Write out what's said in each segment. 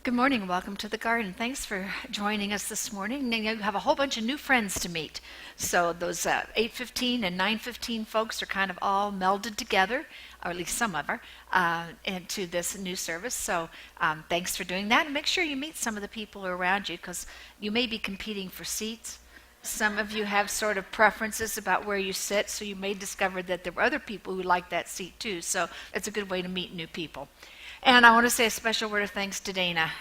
Good morning. Welcome to the garden. Thanks for joining us this morning. Now, you have a whole bunch of new friends to meet. So those 8:15 and 9:15 folks are kind of all melded together, or at least some of into this new service. So thanks for doing that. And make sure you meet some of the people around you because you may be competing for seats. Some of you have sort of preferences about where you sit, so you may discover that there were other people who like that seat too. So it's a good way to meet new people. And I want to say a special word of thanks to Dana.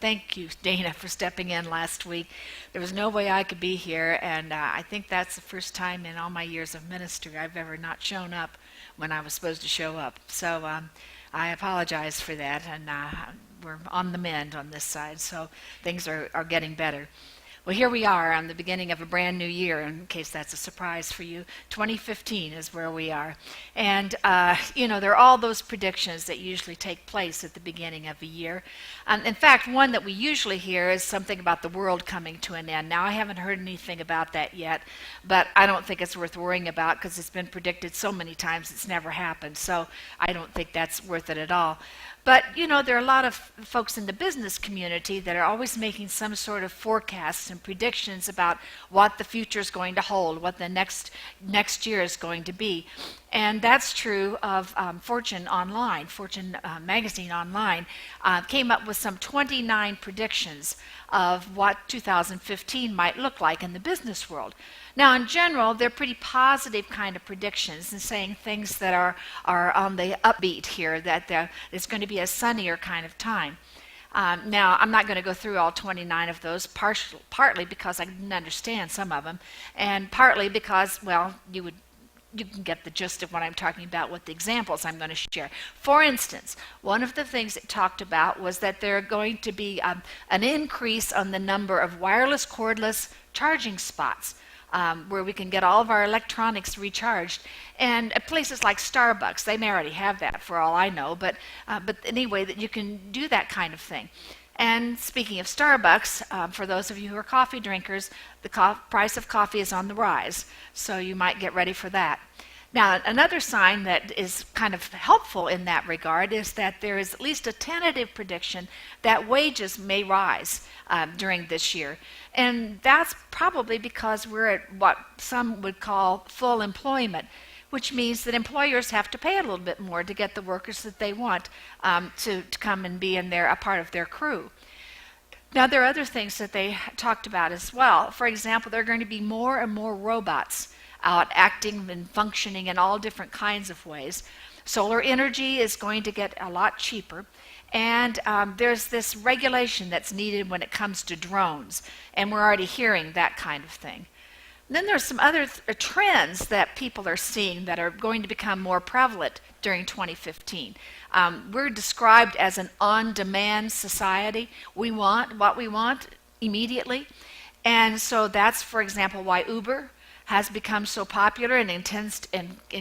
Thank you, Dana, for stepping in last week. There was no way I could be here, and I think that's the first time in all my years of ministry I've ever not shown up when I was supposed to show up. So I apologize for that, and we're on the mend on this side, so things are getting better. Well, here we are on the beginning of a brand new year, in case that's a surprise for you. 2015 is where we are. And, there are all those predictions that usually take place at the beginning of a year. In fact, one that we usually hear is something about the world coming to an end. Now, I haven't heard anything about that yet, but I don't think it's worth worrying about because it's been predicted so many times it's never happened. So I don't think that's worth it at all. But, there are a lot of folks in the business community that are always making some sort of forecasts and predictions about what the future is going to hold, what the next year is going to be. And that's true of Fortune Online. Fortune Magazine Online came up with some 29 predictions of what 2015 might look like in the business world. Now, in general, they're pretty positive kind of predictions and saying things that are on the upbeat here, that it's going to be a sunnier kind of time. Now, I'm not going to go through all 29 of those, partly because I didn't understand some of them, and partly because, well, you can get the gist of what I'm talking about with the examples I'm going to share. For instance, one of the things it talked about was that there are going to be an increase on the number of wireless cordless charging spots. Where we can get all of our electronics recharged. And at places like Starbucks, they may already have that for all I know, but anyway, that you can do that kind of thing. And speaking of Starbucks, for those of you who are coffee drinkers, the price of coffee is on the rise, so you might get ready for that. Now, another sign that is kind of helpful in that regard is that there is at least a tentative prediction that wages may rise during this year. And that's probably because we're at what some would call full employment, which means that employers have to pay a little bit more to get the workers that they want to come and be a part of their crew. Now, there are other things that they talked about as well. For example, there are going to be more and more robots out acting and functioning in all different kinds of ways. Solar energy is going to get a lot cheaper. And there's this regulation that's needed when it comes to drones, and we're already hearing that kind of thing. And then there's some other trends that people are seeing that are going to become more prevalent during 2015. We're described as an on-demand society. We want what we want immediately. And so that's, for example, why Uber has become so popular and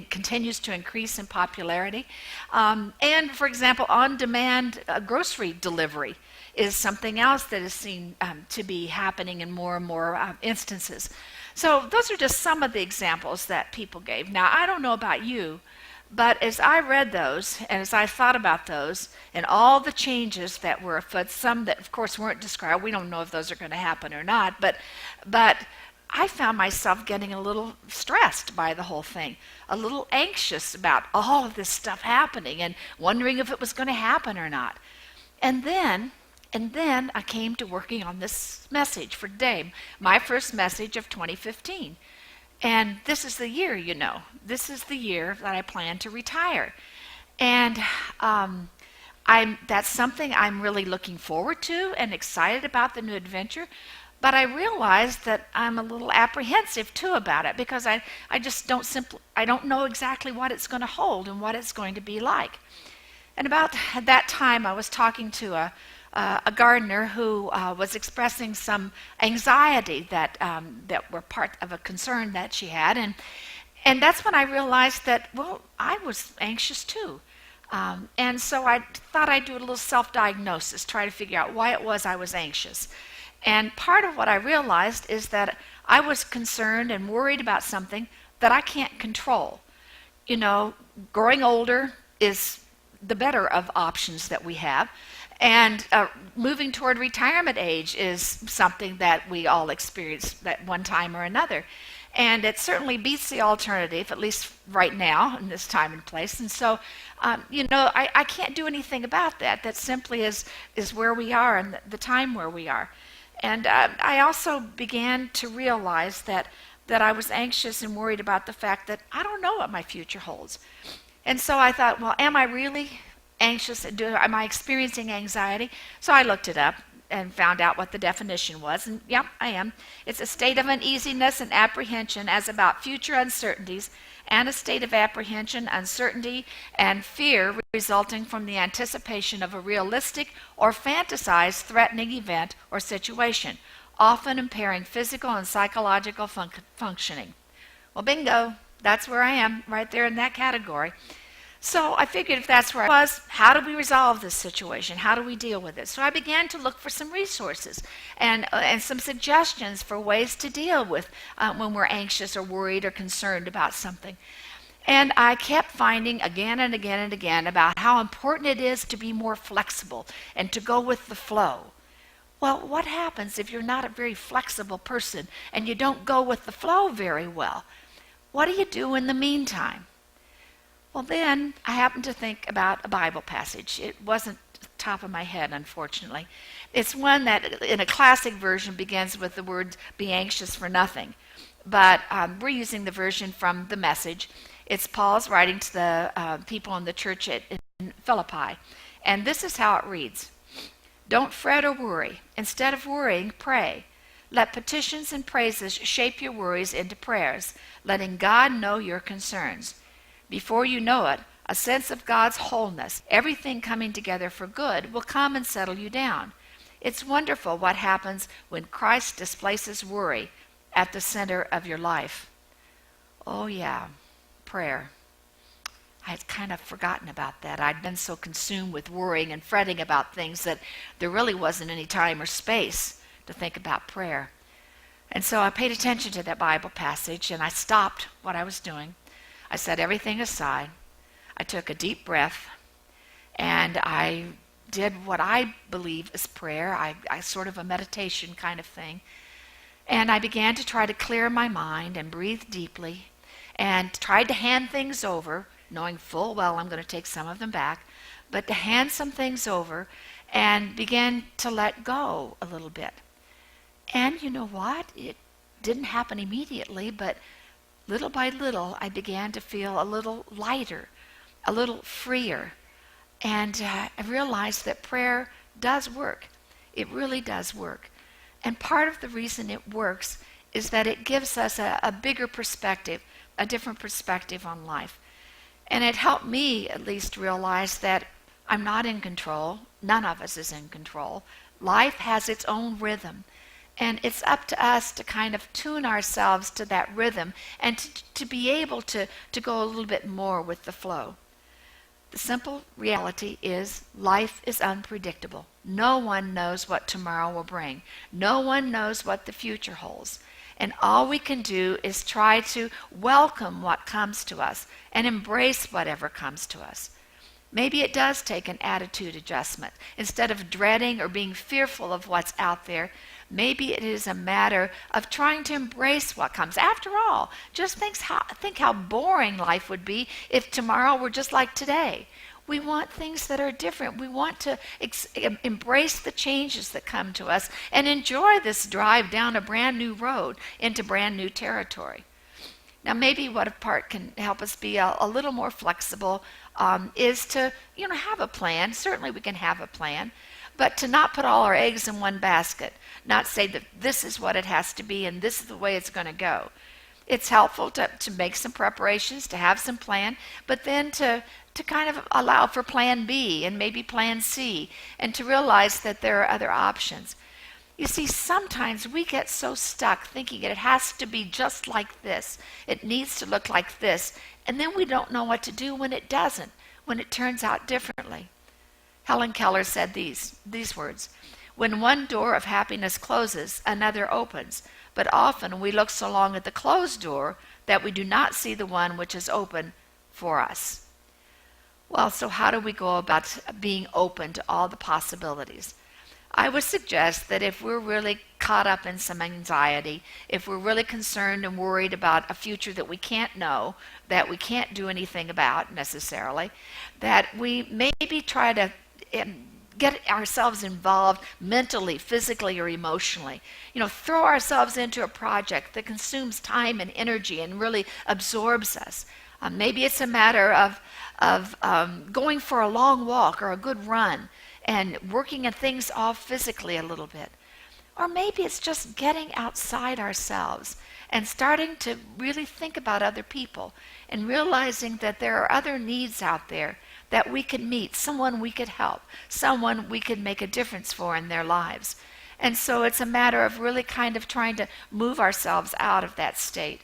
continues to increase in popularity. And, for example, on-demand grocery delivery is something else that is seen to be happening in more and more instances. So those are just some of the examples that people gave. Now, I don't know about you, but as I read those and as I thought about those and all the changes that were afoot, some that, of course, weren't described, we don't know if those are going to happen or not, but I found myself getting a little stressed by the whole thing, a little anxious about all of this stuff happening and wondering if it was going to happen or not. And then I came to working on this message for today, my first message of 2015. And this is the year, This is the year that I plan to retire. And that's something I'm really looking forward to and excited about the new adventure. But I realized that I'm a little apprehensive too about it because I just don't know exactly what it's going to hold and what it's going to be like. And about that time, I was talking to a gardener who was expressing some anxiety that were part of a concern that she had, and that's when I realized that, well, I was anxious too. And so I thought I'd do a little self-diagnosis, try to figure out why it was I was anxious. And part of what I realized is that I was concerned and worried about something that I can't control. Growing older is the better of options that we have. And moving toward retirement age is something that we all experience at one time or another. And it certainly beats the alternative, at least right now in this time and place. And so, I can't do anything about that. That simply is where we are and the time where we are. And I also began to realize that I was anxious and worried about the fact that I don't know what my future holds. And so I thought, well, am I really anxious? Am I experiencing anxiety? So I looked it up and found out what the definition was. And yep, I am. It's a state of uneasiness and apprehension as about future uncertainties, and a state of apprehension, uncertainty, and fear resulting from the anticipation of a realistic or fantasized threatening event or situation, often impairing physical and psychological functioning. Well, bingo, that's where I am, right there in that category. So I figured if that's where I was, how do we resolve this situation? How do we deal with it? So I began to look for some resources and some suggestions for ways to deal with when we're anxious or worried or concerned about something. And I kept finding again and again and again about how important it is to be more flexible and to go with the flow. Well, what happens if you're not a very flexible person and you don't go with the flow very well? What do you do in the meantime? Well, then I happened to think about a Bible passage. It wasn't top of my head, unfortunately. It's one that in a classic version begins with the words, be anxious for nothing. But we're using the version from the Message. It's Paul's writing to the people in the church in Philippi. And this is how it reads. Don't fret or worry. Instead of worrying, pray. Let petitions and praises shape your worries into prayers, letting God know your concerns. Before you know it, a sense of God's wholeness, everything coming together for good, will come and settle you down. It's wonderful what happens when Christ displaces worry at the center of your life. Oh yeah, prayer. I had kind of forgotten about that. I'd been so consumed with worrying and fretting about things that there really wasn't any time or space to think about prayer. And so I paid attention to that Bible passage and I stopped what I was doing. I set everything aside. I took a deep breath and I did what I believe is prayer. I sort of a meditation kind of thing. And I began to try to clear my mind and breathe deeply and tried to hand things over, knowing full well I'm going to take some of them back, but to hand some things over and begin to let go a little bit. And you know what? It didn't happen immediately, but little by little, I began to feel a little lighter, a little freer. And I realized that prayer does work. It really does work. And part of the reason it works is that it gives us a bigger perspective, a different perspective on life. And it helped me at least realize that I'm not in control. None of us is in control. Life has its own rhythm. And it's up to us to kind of tune ourselves to that rhythm and to be able to go a little bit more with the flow. The simple reality is life is unpredictable. No one knows what tomorrow will bring. No one knows what the future holds. And all we can do is try to welcome what comes to us and embrace whatever comes to us. Maybe it does take an attitude adjustment. Instead of dreading or being fearful of what's out there, maybe it is a matter of trying to embrace what comes. After all, just think how boring life would be if tomorrow were just like today. We want things that are different. We want to embrace the changes that come to us and enjoy this drive down a brand new road into brand new territory. Now, maybe what a part can help us be a little more flexible is to, have a plan. Certainly we can have a plan, but to not put all our eggs in one basket, not say that this is what it has to be and this is the way it's going to go. It's helpful to make some preparations, to have some plan, but then to kind of allow for plan B and maybe plan C, and to realize that there are other options. You see, sometimes we get so stuck thinking it has to be just like this. It needs to look like this. And then we don't know what to do when it doesn't, when it turns out differently. Helen Keller said these words, "When one door of happiness closes, another opens. But often we look so long at the closed door that we do not see the one which is open for us." Well, so how do we go about being open to all the possibilities? I would suggest that if we're really caught up in some anxiety, if we're really concerned and worried about a future that we can't know, that we can't do anything about necessarily, that we maybe try to get ourselves involved mentally, physically, or emotionally. Throw ourselves into a project that consumes time and energy and really absorbs us. Maybe it's a matter of going for a long walk or a good run and working things off physically a little bit. Or maybe it's just getting outside ourselves and starting to really think about other people and realizing that there are other needs out there that we could meet, someone we could help, someone we could make a difference for in their lives. And so it's a matter of really kind of trying to move ourselves out of that state.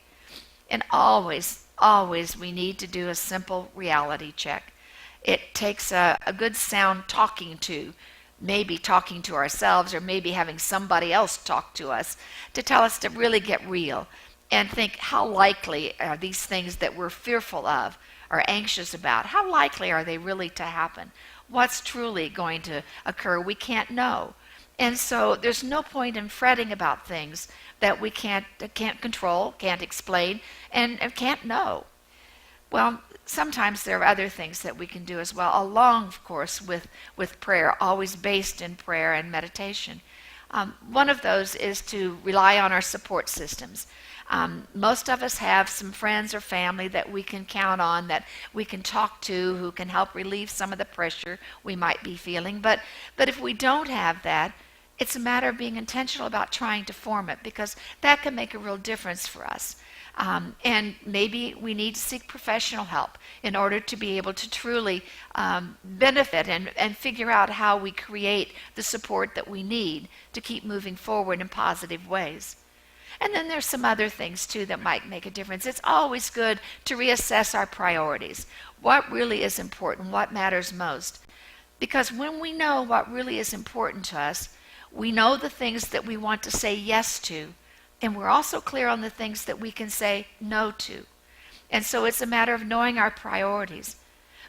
And always we need to do a simple reality check. It takes a good sound talking to, maybe talking to ourselves or maybe having somebody else talk to us to tell us to really get real and think, how likely are these things that we're fearful of or anxious about, how likely are they really to happen? What's truly going to occur? We can't know. And so there's no point in fretting about things that we can't control, can't explain, and can't know. Well, sometimes there are other things that we can do as well, along, of course, with prayer, always based in prayer and meditation. One of those is to rely on our support systems. Most of us have some friends or family that we can count on, that we can talk to, who can help relieve some of the pressure we might be feeling. But if we don't have that, it's a matter of being intentional about trying to form it, because that can make a real difference for us. And maybe we need to seek professional help in order to be able to truly benefit and figure out how we create the support that we need to keep moving forward in positive ways. And then there's some other things too that might make a difference. It's always good to reassess our priorities. What really is important, what matters most. Because when we know what really is important to us, we know the things that we want to say yes to, and we're also clear on the things that we can say no to. And so it's a matter of knowing our priorities.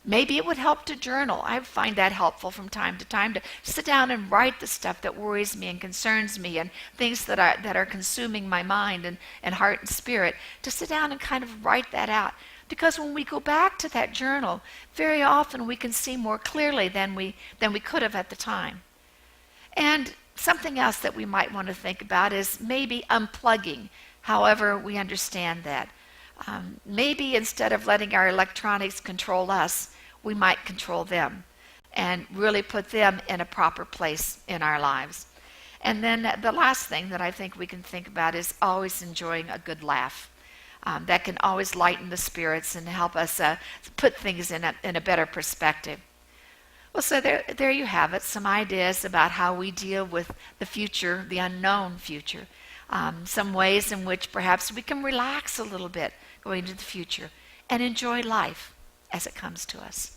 Maybe it would help to journal. I find that helpful from time to time, to sit down and write the stuff that worries me and concerns me and things that are consuming my mind and heart and spirit, to sit down and kind of write that out. Because when we go back to that journal, very often we can see more clearly than we could have at the time. And something else that we might want to think about is maybe unplugging, however we understand that. Maybe instead of letting our electronics control us, we might control them and really put them in a proper place in our lives. And then the last thing that I think we can think about is always enjoying a good laugh. That can always lighten the spirits and help us put things in a better perspective. Well, so there you have it, some ideas about how we deal with the future, the unknown future. Some ways in which perhaps we can relax a little bit going into the future and enjoy life as it comes to us.